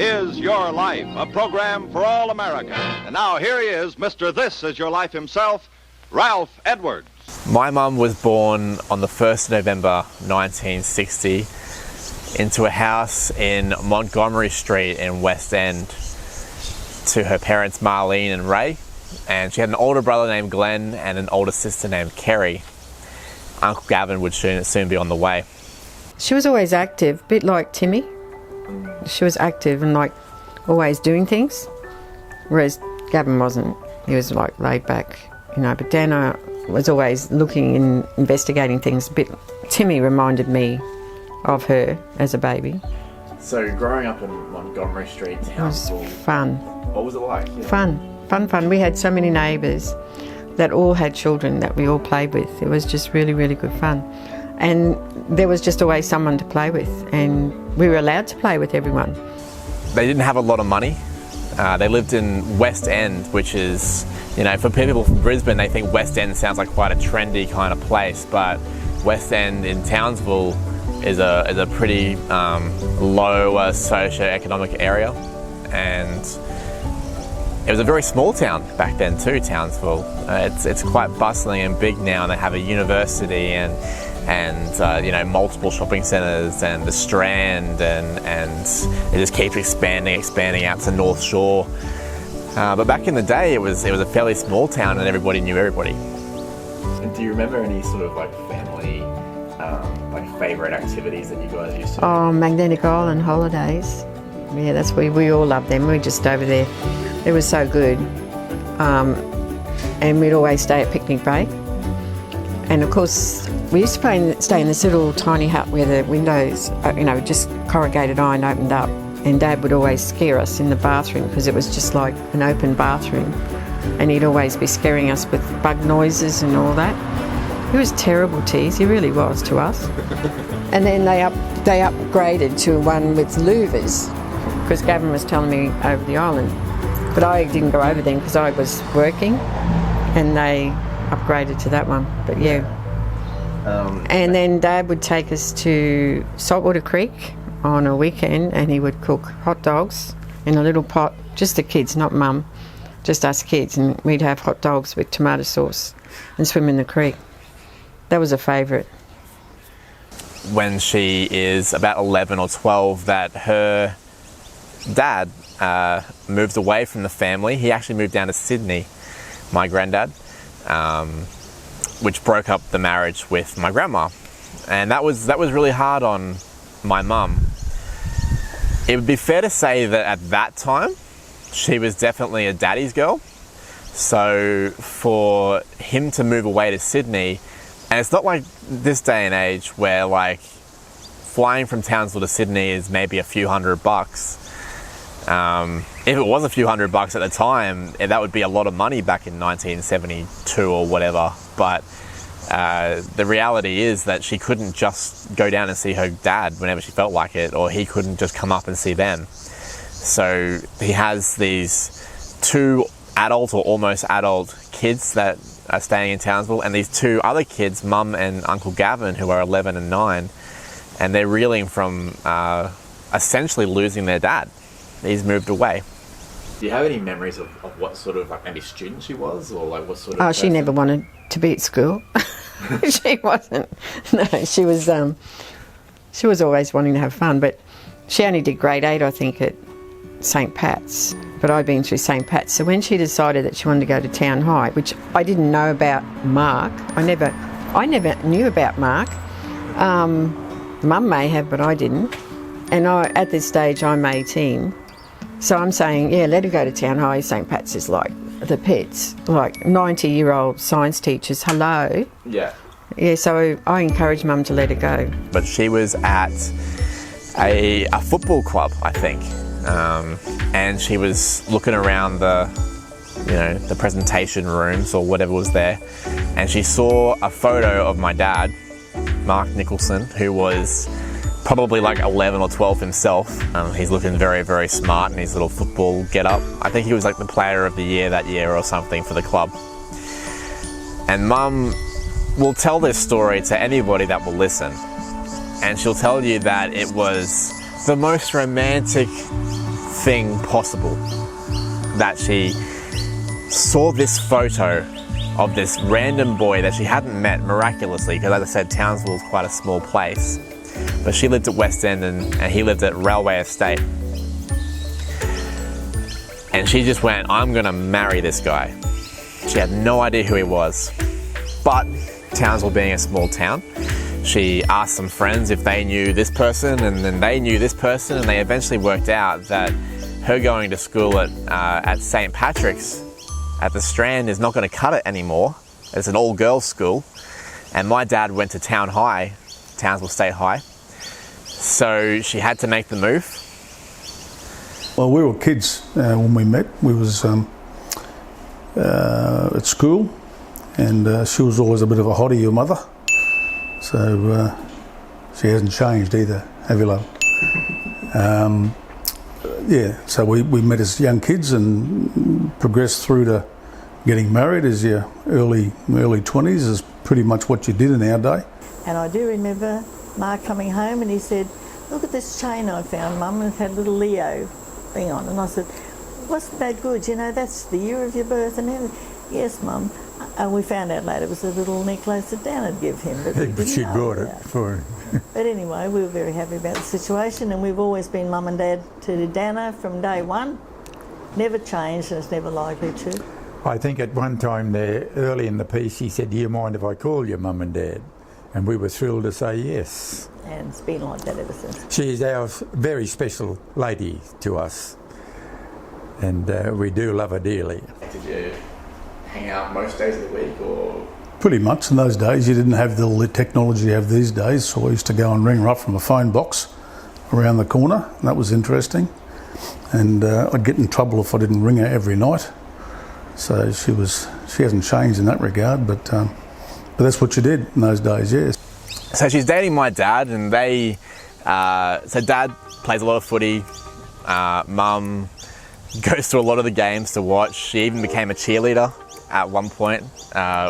is Your Life, a program for all America. And now here he is, Mr. This Is Your Life himself, Ralph Edwards. My mum was born on the 1st of November 1960 into a house in Montgomery Street in West End to her parents Marlene and Ray, and she had an older brother named Glenn and an older sister named Kerry. Uncle Gavin would soon be on the way. She was always active, a bit like Timmy. She was active and like always doing things, whereas Gavin wasn't. He was like laid back, you know, but Dana was always looking and investigating things a bit. Timmy reminded me of her as a baby. So growing up in Montgomery Street, Townsville, it was fun. What was it like? You know? Fun. We had so many neighbours that all had children that we all played with. It was just really, really good fun. And there was just always someone to play with, and we were allowed to play with everyone. They didn't have a lot of money. They lived in West End, which is, you know, for people from Brisbane, they think West End sounds like quite a trendy kind of place, but West End in Townsville is a pretty low socio-economic area, and it was a very small town back then too, Townsville. It's quite bustling and big now, and they have a university and you know, multiple shopping centres and the Strand, and it just keeps expanding out to North Shore. But back in the day, it was a fairly small town, and everybody knew everybody. And do you remember any sort of like family, like favourite activities that you guys used to do? Oh, Magnetic Island holidays. Yeah, that's we all loved them. We were just over there. It was so good. And we'd always stay at Picnic Bay. And of course, we used to stay in this little tiny hut where the windows, you know, just corrugated iron opened up. And Dad would always scare us in the bathroom because it was just like an open bathroom. And he'd always be scaring us with bug noises and all that. He was terrible, tease, he really was to us. And then they upgraded to one with louvers, because Gavin was telling me over the island. But I didn't go over them because I was working, and they upgraded to that one. But yeah. And then Dad would take us to Saltwater Creek on a weekend, and he would cook hot dogs in a little pot, just the kids, not Mum, just us kids, and we'd have hot dogs with tomato sauce and swim in the creek. That was a favourite. When she is about 11 or 12, that her dad moved away from the family. He actually moved down to Sydney, my granddad, which broke up the marriage with my grandma. And that was really hard on my mum. It would be fair to say that at that time, she was definitely a daddy's girl. So for him to move away to Sydney, and it's not like this day and age where like flying from Townsville to Sydney is maybe a few $100. If it was a few $100 at the time, that would be a lot of money back in 1972 or whatever. But the reality is that she couldn't just go down and see her dad whenever she felt like it, or he couldn't just come up and see them. So he has these two adult or almost adult kids that are staying in Townsville, and these two other kids, Mum and Uncle Gavin, who are 11 and 9, and they're reeling from essentially losing their dad. He's moved away. Do you have any memories of what sort of like maybe student she was, or like what sort of? Oh, she never wanted to be at school. She wasn't. No, she was always wanting to have fun, but she only did grade 8, I think, at St. Pat's. But I'd been through St. Pat's. So when she decided that she wanted to go to Town High, which I didn't know about Mark, I never knew about Mark. Mum may have, but I didn't. And at this stage, I'm 18. So I'm saying, yeah, let her go to Town High. St. Pat's is like the pits, like 90-year-old science teachers, hello. Yeah. Yeah, so I encouraged Mum to let her go. But she was at a football club, I think. And she was looking around the presentation rooms or whatever was there, and she saw a photo of my dad, Mark Nicholson, who was probably like 11 or 12 himself. He's looking very, very smart in his little football get-up. I think he was like the player of the year that year or something for the club. And Mum will tell this story to anybody that will listen, and she'll tell you that it was the most romantic thing possible that she saw this photo of this random boy that she hadn't met miraculously, because as I said, Townsville is quite a small place. But she lived at West End and he lived at Railway Estate. And she just went, I'm gonna marry this guy. She had no idea who he was. But Townsville being a small town, she asked some friends if they knew this person, and then they knew this person, and they eventually worked out that her going to school at St. Patrick's at the Strand is not going to cut it anymore. It's an all-girls school, and my dad went to Townsville State High, so she had to make the move. Well, we were kids when we met. We was at school, and she was always a bit of a hottie, your mother. So she hasn't changed either, have you, love? Yeah, so we met as young kids and progressed through to getting married as your early 20s is pretty much what you did in our day. And I do remember Mark coming home and he said, look at this chain I found, Mum, and it had little Leo thing on. And I said, wasn't that good? You know, that's the year of your birth and everything. Yes, Mum. We found out later it was a little necklace that Dan had given him. But she bought it for him. But anyway, we were very happy about the situation, and we've always been Mum and Dad to Dana from day one. Never changed, and it's never likely to. I think at one time there, early in the piece, he said, do you mind if I call you Mum and Dad? And we were thrilled to say yes. And it's been like that ever since. She's our very special lady to us, and we do love her dearly. Did you hang out most days of the week, or? Pretty much. In those days, you didn't have the technology you have these days, so I used to go and ring her up from a phone box around the corner, and that was interesting. And I'd get in trouble if I didn't ring her every night. So she hasn't changed in that regard, but that's what you did in those days, yes. So she's dating my dad, and so Dad plays a lot of footy. Mum goes to a lot of the games to watch. She even became a cheerleader at one point,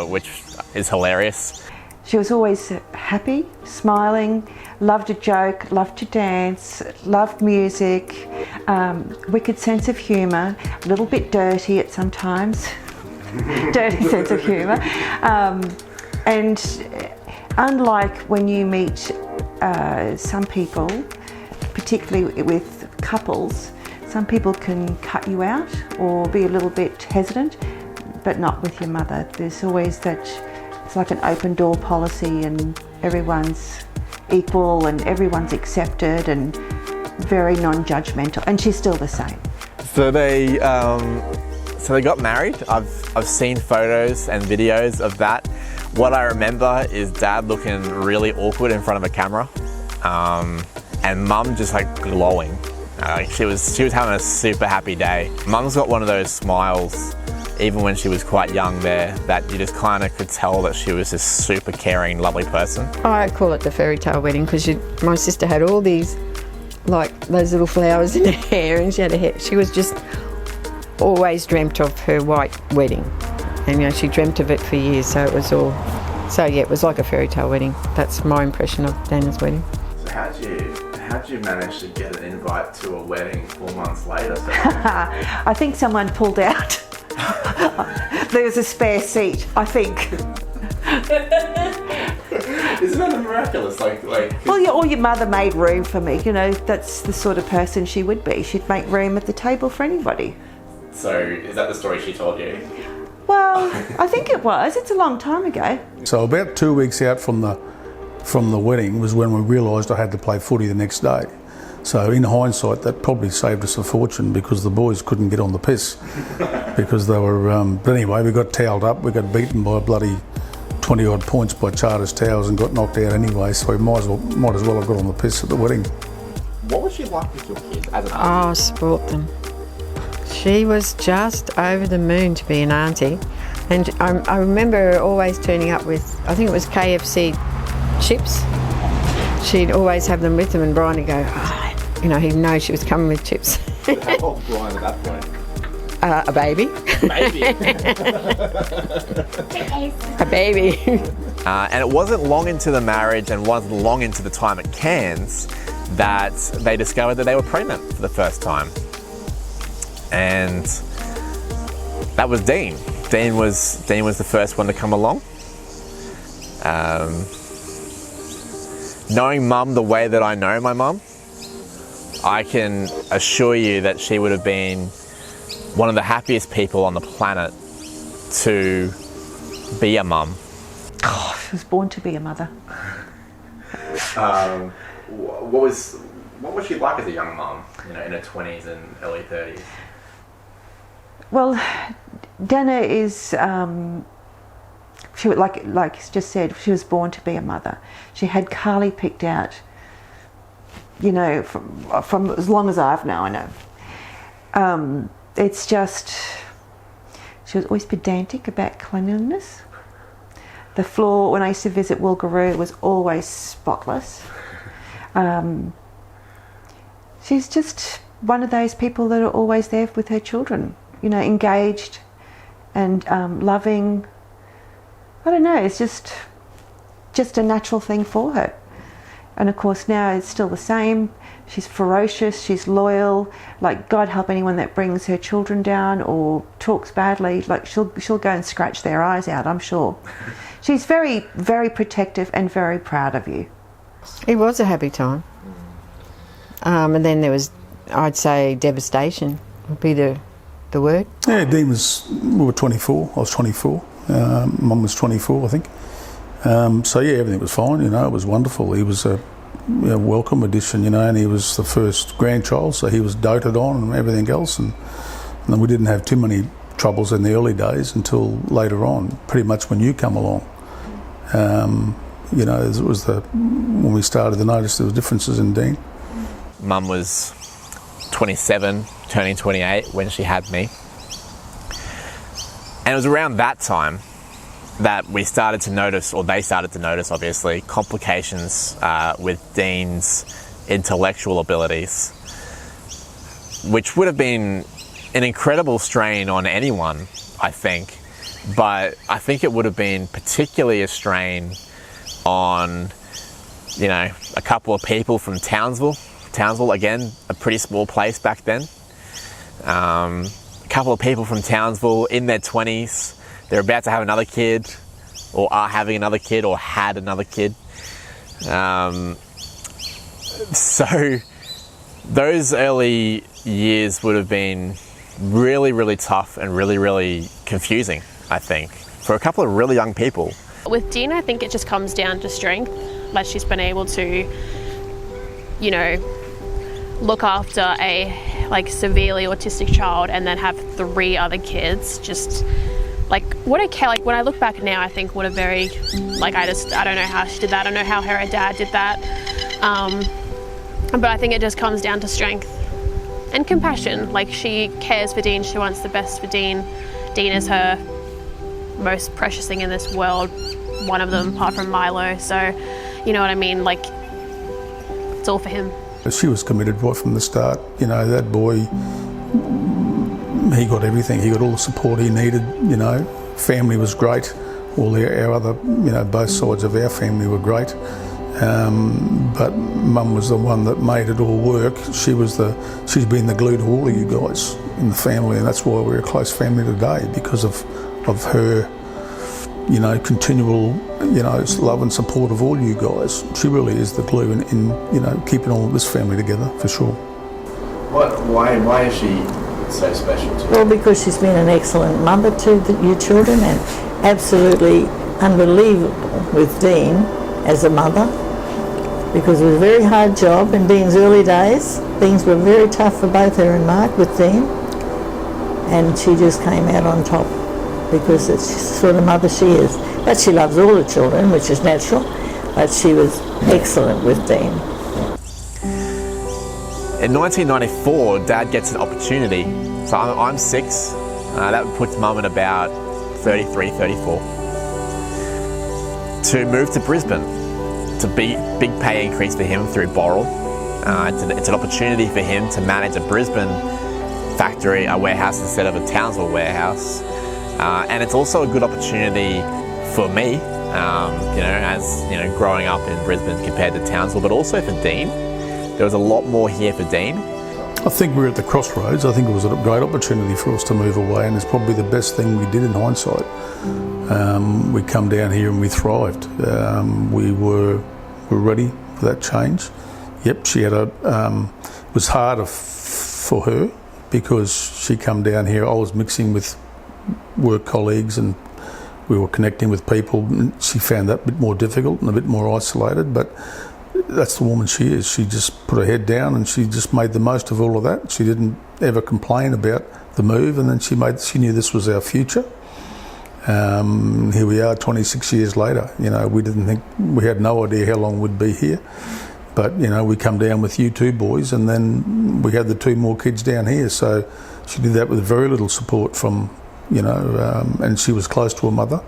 which is hilarious. She was always happy, smiling, loved a joke, loved to dance, loved music, wicked sense of humour, a little bit dirty at sometimes, dirty sense of humour. And unlike when you meet some people, particularly with couples, some people can cut you out or be a little bit hesitant, but not with your mother. There's always that, it's like an open door policy, and everyone's equal and everyone's accepted and very non-judgmental, and she's still the same. So they got married. I've seen photos and videos of that. What I remember is Dad looking really awkward in front of a camera, and Mum just like glowing. She was having a super happy day. Mum's got one of those smiles, even when she was quite young there, that you just kind of could tell that she was this super caring, lovely person. I call it the fairy tale wedding because my sister had all these, like those little flowers in her hair, and she had she was just always dreamt of her white wedding. And you know, she dreamt of it for years, so it was all, so yeah, it was like a fairy tale wedding. That's my impression of Dana's wedding. So how'd you manage to get an invite to a wedding 4 months later? I think someone pulled out. There was a spare seat, I think. Isn't that miraculous? Well, or your mother made room for me. You know, that's the sort of person she would be. She'd make room at the table for anybody. So is that the story she told you? Well, I think it was. It's a long time ago. So about 2 weeks out from the wedding was when we realised I had to play footy the next day. So in hindsight, that probably saved us a fortune because the boys couldn't get on the piss because they were. But anyway, we got towelled up. We got beaten by a bloody 20 odd points by Charters Towers and got knocked out anyway. So we might as well have got on the piss at the wedding. What was she like with your kids as an auntie? Oh, sport them. She was just over the moon to be an auntie, and I remember her always turning up with, I think it was KFC chips. She'd always have them with them, and Brian would go, you know, he'd know she was coming with chips. How old was Brian at that point? A baby. Baby. A baby. And it wasn't long into the marriage and wasn't long into the time at Cairns that they discovered that they were pregnant for the first time. and that was Dean. Dean was the first one to come along. Knowing Mum the way that I know my mum, I can assure you that she would have been one of the happiest people on the planet to be a mum. Oh, she was born to be a mother. What was she like as a young mum, in her 20s and early 30s? Well, Dana is, she like you just said, she was born to be a mother. She had Carly picked out, from as long as I've known her. It's just, she was always pedantic about cleanliness. The floor, when I used to visit Wilgaroo, was always spotless. She's just one of those people that are always there with her children, engaged and loving. I don't know, it's just a natural thing for her. And of course now it's still the same. She's ferocious, she's loyal. Like, God help anyone that brings her children down or talks badly. Like, she'll go and scratch their eyes out, I'm sure. She's very, very protective and very proud of you. It was a happy time. And then there was, I'd say, devastation would be the word. Yeah, Dean we were 24, I was 24. Mum was 24, I think. So yeah, everything was fine, it was wonderful. He was a welcome addition, and he was the first grandchild, so he was doted on and everything else. And we didn't have too many troubles in the early days until later on, pretty much when you come along. It was when we started to notice there were differences in Dean. Mum was 27, turning 28 when she had me. And it was around that time that we started to notice, or they started to notice, obviously, complications with Dean's intellectual abilities, which would have been an incredible strain on anyone, I think. But I think it would have been particularly a strain on, a couple of people from Townsville. Townsville, again, a pretty small place back then. A couple of people from Townsville in their 20s. They're about to have another kid, or are having another kid, or had another kid. So those early years would have been really, really tough and really, really confusing, I think, for a couple of really young people. With Dean, I think it just comes down to strength. Like, she's been able to, look after a severely autistic child and then have 3 other kids. Just when I look back now, I think what a very, I don't know how she did that. I don't know how her dad did that. But I think it just comes down to strength and compassion. Like, she cares for Dean, she wants the best for Dean. Dean is her most precious thing in this world, one of them apart from Milo. So, you know what I mean? It's all for him. She was committed right from the start. That boy, he got everything. He got all the support he needed. Family was great. All our other, both sides of our family were great. But Mum was the one that made it all work. She's been the glue to all of you guys in the family, and that's why we're a close family today, because of her, continual, love and support of all you guys. She really is the glue in keeping all of this family together, for sure. Why is she so special to you? Well, because she's been an excellent mother to your children, and absolutely unbelievable with Dean as a mother, because it was a very hard job in Dean's early days. Things were very tough for both her and Mark with Dean, and she just came out on top, because it's the sort of mother she is. But she loves all the children, which is natural, but she was excellent with Dean. In 1994, Dad gets an opportunity. So I'm 6. That puts Mum at about 33, 34. To move to Brisbane. It's a big pay increase for him through Boral. It's an opportunity for him to manage a Brisbane factory, a warehouse, instead of a Townsville warehouse. And it's also a good opportunity for me, growing up in Brisbane compared to Townsville, but also for Dean. There was a lot more here for Dean. I think we were at the crossroads. I think it was a great opportunity for us to move away, and it's probably the best thing we did in hindsight. We come down here and we thrived. We were ready for that change. Yep, she had it was harder for her because she come down here. I was mixing with work colleagues and we were connecting with people. She found that a bit more difficult and a bit more isolated, but that's the woman she is. She just put her head down and she just made the most of all of that. She didn't ever complain about the move, and then she knew this was our future. Here we are 26 years later. We had no idea how long we'd be here, but we come down with you two boys, and then we had the two more kids down here. So she did that with very little support from and she was close to her mother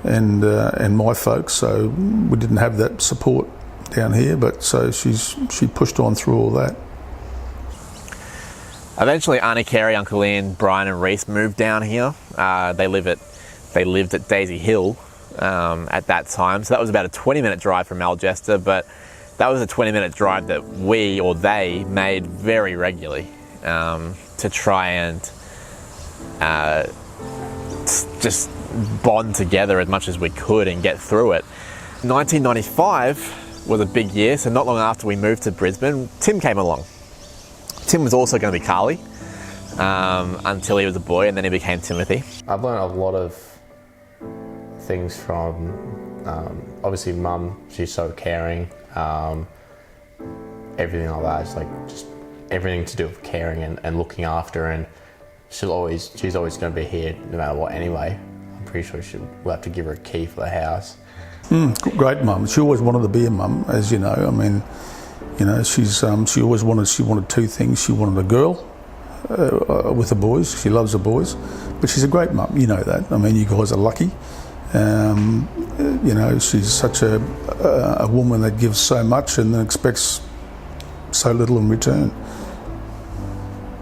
and my folks, so we didn't have that support down here, but so she pushed on through all that. Eventually, Auntie Carey, Uncle Ian, Brian and Reese moved down here. They lived at Daisy Hill at that time, so that was about a 20-minute drive from Algester, but that was a 20-minute drive that we, or they, made very regularly to try and just bond together as much as we could and get through it. 1995 was a big year, so not long after we moved to Brisbane, Tim came along. Tim was also going to be Carly until he was a boy, and then he became Timothy. I've learned a lot of things from, obviously Mum, she's so caring, everything like that, it's like just everything to do with caring and looking after, and she's always going to be here no matter what anyway. I'm pretty sure we'll have to give her a key for the house. Great mum. She always wanted to be a mum, as you know. I mean, she always wanted two things. She wanted a girl with the boys. She loves the boys, but she's a great mum. You know that. I mean, you guys are lucky. She's such a woman that gives so much and then expects so little in return.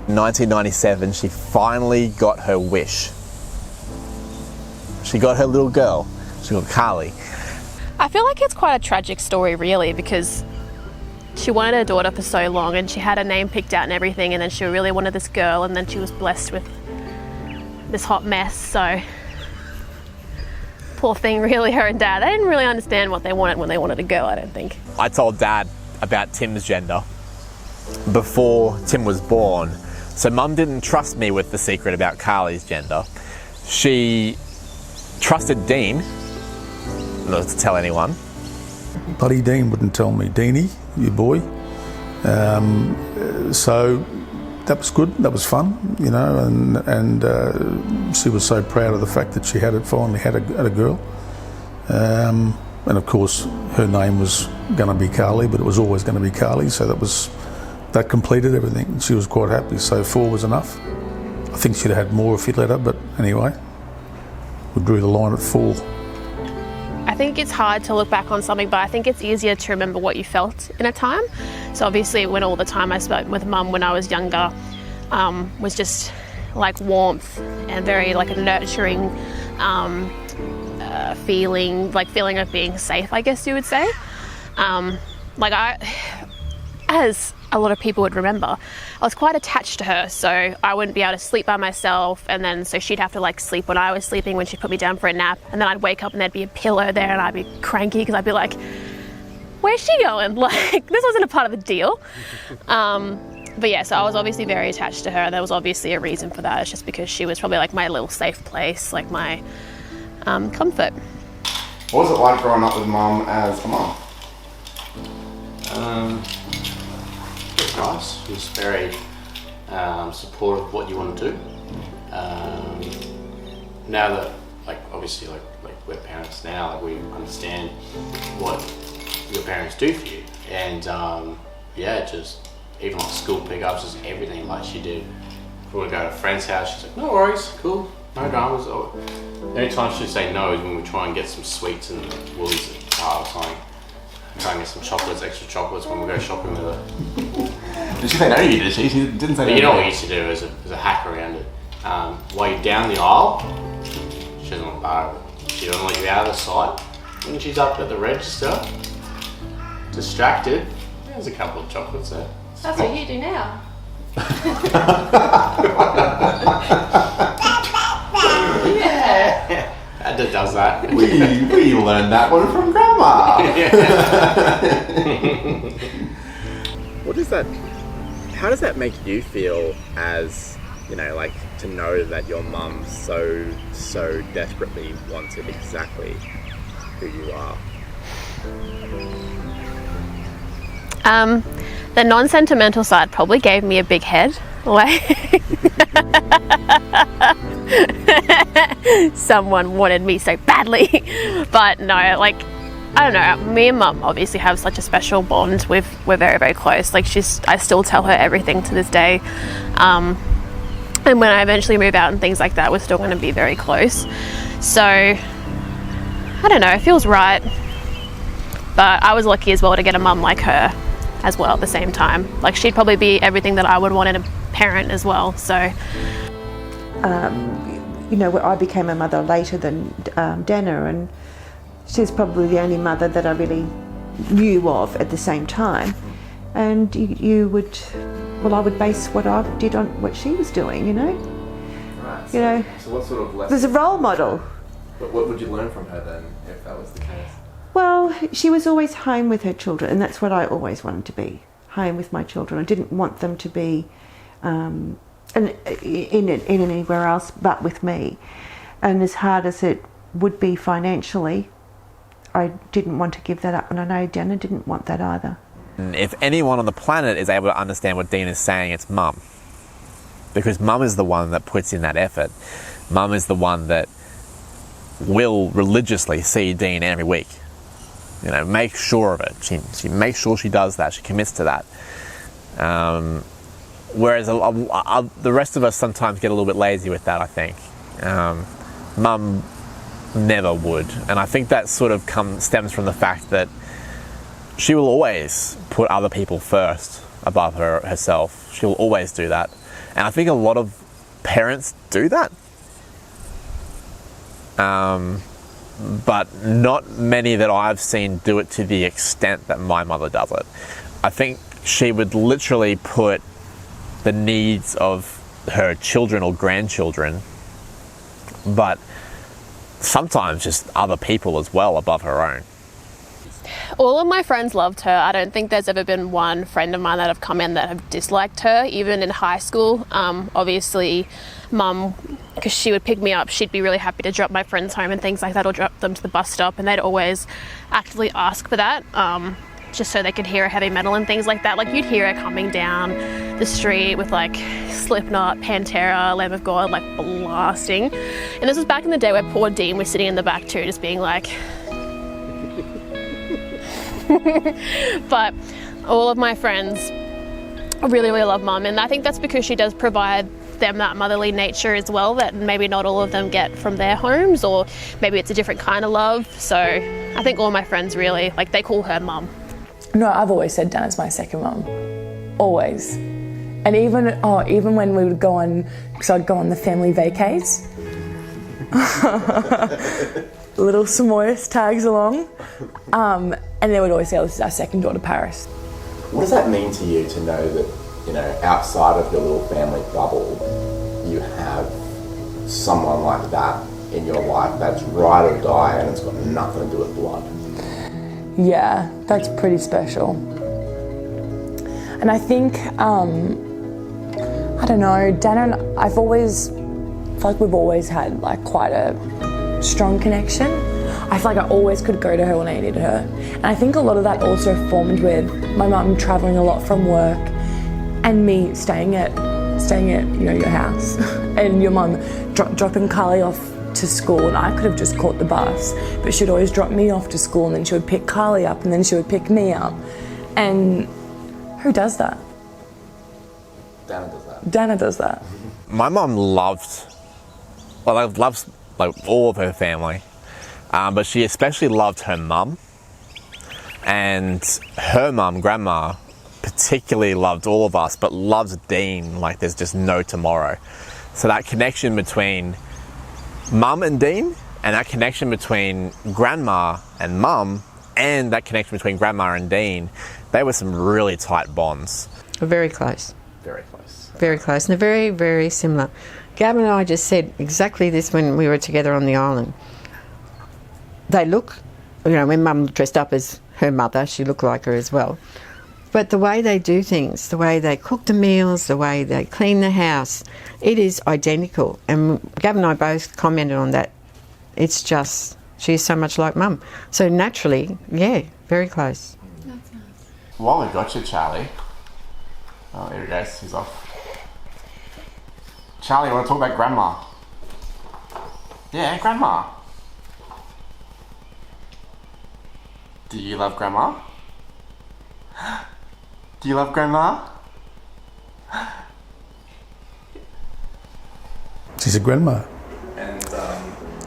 In 1997, she finally got her wish. She got her little girl. She got Carly. I feel like it's quite a tragic story, really, because she wanted her daughter for so long and she had her name picked out and everything, and then she really wanted this girl, and then she was blessed with this hot mess. So poor thing, really, her and Dad. They didn't really understand what they wanted when they wanted a girl, I don't think. I told Dad about Tim's gender before Tim was born, so Mum didn't trust me with the secret about Carly's gender. She trusted Dean not to tell anyone. Buddy Dean wouldn't tell me. Deanie, your boy. So that was good. That was fun, and she was so proud of the fact that she finally had a girl. And of course, her name was going to be Carly, but it was always going to be Carly. So that completed everything. She was quite happy. So 4 was enough. I think she'd have had more if you'd let her, but anyway, we drew the line at 4. I think it's hard to look back on something, but I think it's easier to remember what you felt in a time. So obviously when all the time I spent with Mum when I was younger was just like warmth and very like a nurturing feeling of being safe, I guess you would say. As a lot of people would remember, I was quite attached to her, so I wouldn't be able to sleep by myself, and then so she'd have to like sleep when I was sleeping when she put me down for a nap, and then I'd wake up and there'd be a pillow there and I'd be cranky because I'd be like, where's she going? Like, this wasn't a part of the deal. But yeah, so I was obviously very attached to her, and there was obviously a reason for that. It's just because she was probably like my little safe place, like my comfort. What was it like growing up with Mum as a mum? It was nice. She was very supportive of what you want to do. Now that, obviously, we're parents now, we understand what your parents do for you, and just even like school pickups, just everything. Like she did, if we want to go to a friend's house, she's like, no worries, cool, no dramas. The only time she'd say no is when we try and get some sweets and Woolies or something. Try and get some chocolates, extra chocolates when we go shopping with her. Did she say no to you, did she? She didn't say no. You know what we used to do as a hack around it. While you're down the aisle, she doesn't want to borrow it. She doesn't let you out of the sight. When she's up at the register, distracted, there's a couple of chocolates there. That's what you do now. Yeah. Dad does that. We learned that one from Grandma. How does that make you feel as, like to know that your mum so desperately wanted exactly who you are? The non-sentimental side probably gave me a big head. Someone wanted me so badly. But no, I don't know, me and Mum obviously have such a special bond. We're very, very close. I still tell her everything to this day. And when I eventually move out and things like that, we're still going to be very close. So, I don't know, it feels right. But I was lucky as well to get a mum like her as well at the same time. She'd probably be everything that I would want in a parent as well, so. I became a mother later than Dana, and she's probably the only mother that I really knew of at the same time. And I would base what I did on what she was doing, Right. So what sort of lessons? There's a role model. But what would you learn from her then, if that was the case? Well, she was always home with her children, and that's what I always wanted to be, home with my children. I didn't want them to be in anywhere else but with me. And as hard as it would be financially, I didn't want to give that up, and I know Dana didn't want that either. If anyone on the planet is able to understand what Dean is saying, it's Mum. Because Mum is the one that puts in that effort. Mum is the one that will religiously see Dean every week. Make sure of it. She makes sure she does that. She commits to that. Whereas the rest of us sometimes get a little bit lazy with that, I think. Mum never would. And I think that sort of stems from the fact that she will always put other people first above herself. She will always do that. And I think a lot of parents do that. But not many that I've seen do it to the extent that my mother does it. I think she would literally put the needs of her children or grandchildren, but sometimes just other people as well, above her own. All of my friends loved her. I don't think there's ever been one friend of mine that have come in that have disliked her, even in high school. Obviously, Mum, because she would pick me up, she'd be really happy to drop my friends home and things like that, or drop them to the bus stop, and they'd always actively ask for that, just so they could hear heavy metal and things like that. You'd hear her coming down the street with Slipknot, Pantera, Lamb of God, blasting. And this was back in the day where poor Dean was sitting in the back too, just being like... But all of my friends really, really love Mum, and I think that's because she does provide them that motherly nature as well that maybe not all of them get from their homes, or maybe it's a different kind of love. So I think all my friends really, they call her Mum. No, I've always said Dana's my second mum. Always. And even when we would go on, because I'd go on the family vacays, little Samoyas tags along, and they would always say, oh, this is our second daughter, Paris. What does that mean to you to know that, outside of your little family bubble, you have someone like that in your life that's ride or die and it's got nothing to do with blood? Yeah, that's pretty special. And I think, I don't know, Dana and I feel like we've always had quite a strong connection. I feel like I always could go to her when I needed her. And I think a lot of that also formed with my mum travelling a lot from work and me staying at your house and your mum dropping Carly off to school, and I could have just caught the bus, but she'd always drop me off to school, and then she would pick Carly up, and then she would pick me up. And who does that? Dana does that. Dana does that. My mum loves all of her family, but she especially loved her mum, and her mum, Grandma, particularly loved all of us, but loves Dean like there's just no tomorrow. So that connection between Mum and Dean, and that connection between Grandma and Mum, and that connection between Grandma and Dean, they were some really tight bonds. Very close. Very close. very close. And they're very, very similar. Gab and I just said exactly this when we were together on the island. They look, you know, when Mum dressed up as her mother, she looked like her as well. But the way they do things, the way they cook the meals, the way they clean the house, it is identical. And Gab and I both commented on that. It's just, she's so much like Mum. So naturally, yeah, very close. That's nice. While we got you, Charlie. Oh, there he goes. He's off. Charlie, you want to talk about Grandma? Yeah, Grandma. Do you love Grandma? Do you love Grandma? She's a grandma. And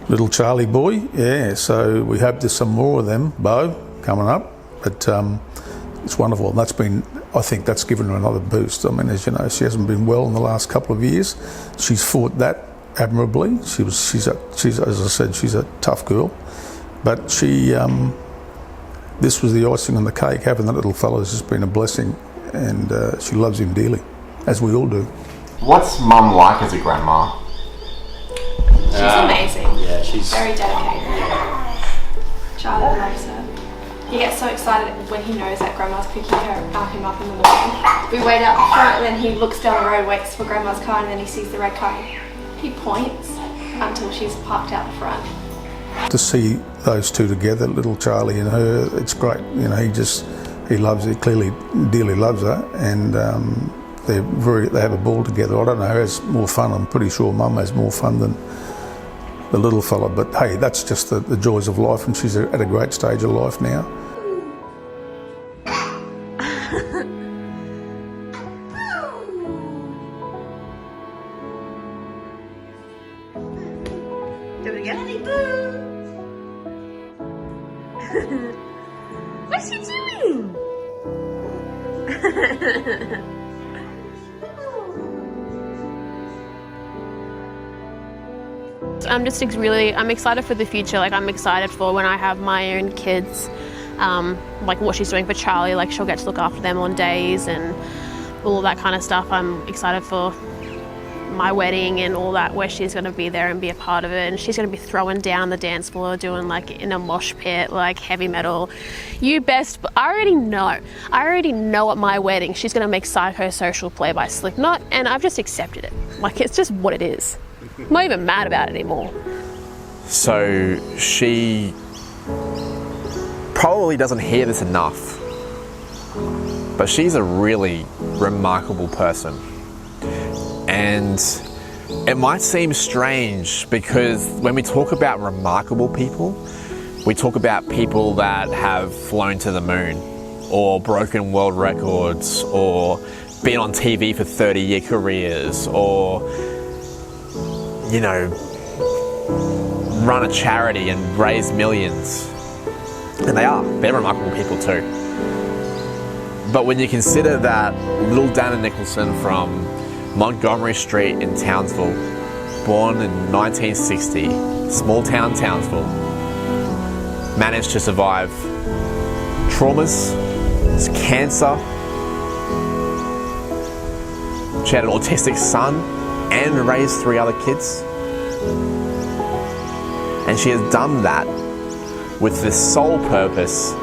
little Charlie boy, yeah. So we hope there's some more of them, Bo, coming up. But it's wonderful. And I think that's given her another boost. I mean, as you know, she hasn't been well in the last couple of years. She's fought that admirably. She's as I said, she's a tough girl. But this was the icing on the cake. Having that little fellow has just been a blessing, and she loves him dearly, as we all do. What's Mum like as a grandma? She's amazing. Yeah, she's very dedicated. Charlie loves her. He gets so excited when he knows that Grandma's picking him up in the morning. We wait out the front, and then he looks down the road, waits for Grandma's car, and then he sees the red car. He points until she's parked out the front. To see those two together, little Charlie and her, it's great. You know, he loves it, clearly dearly loves her, and they have a ball together. I don't know who has more fun. I'm pretty sure Mum has more fun than the little fella, but hey, that's just the joys of life, and she's at a great stage of life now. Do it again. What's she doing? I'm excited for the future. Like, I'm excited for when I have my own kids, like what she's doing for Charlie. Like, she'll get to look after them on days and all that kind of stuff. I'm excited for my wedding and all that, where she's going to be there and be a part of it, and she's going to be throwing down the dance floor, doing like in a mosh pit, like heavy metal. I already know at my wedding she's going to make Psychosocial play by Slipknot, and I've just accepted it. Like, it's just what it is. I'm not even mad about it anymore. So she probably doesn't hear this enough, but she's a really remarkable person. And it might seem strange because when we talk about remarkable people, we talk about people that have flown to the moon or broken world records or been on TV for 30-year careers or, you know, run a charity and raise millions. And they're remarkable people too. But when you consider that little Dana Nicholson from Montgomery Street in Townsville, born in 1960, small town Townsville, managed to survive traumas, cancer. She had an autistic son and raised 3 other kids. And she has done that with the sole purpose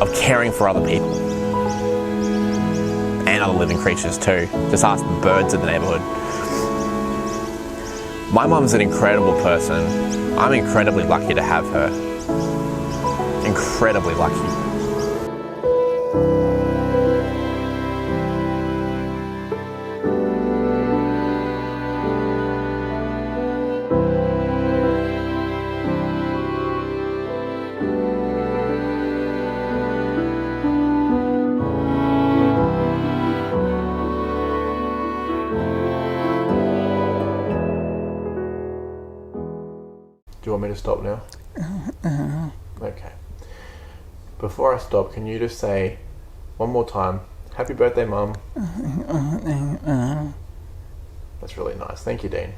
of caring for other people. And other living creatures too. Just ask the birds in the neighbourhood. My mum's an incredible person. I'm incredibly lucky to have her. Incredibly lucky. Do you want me to stop now? Okay. Before I stop, can you just say one more time, happy birthday, Mum? That's really nice. Thank you, Dean.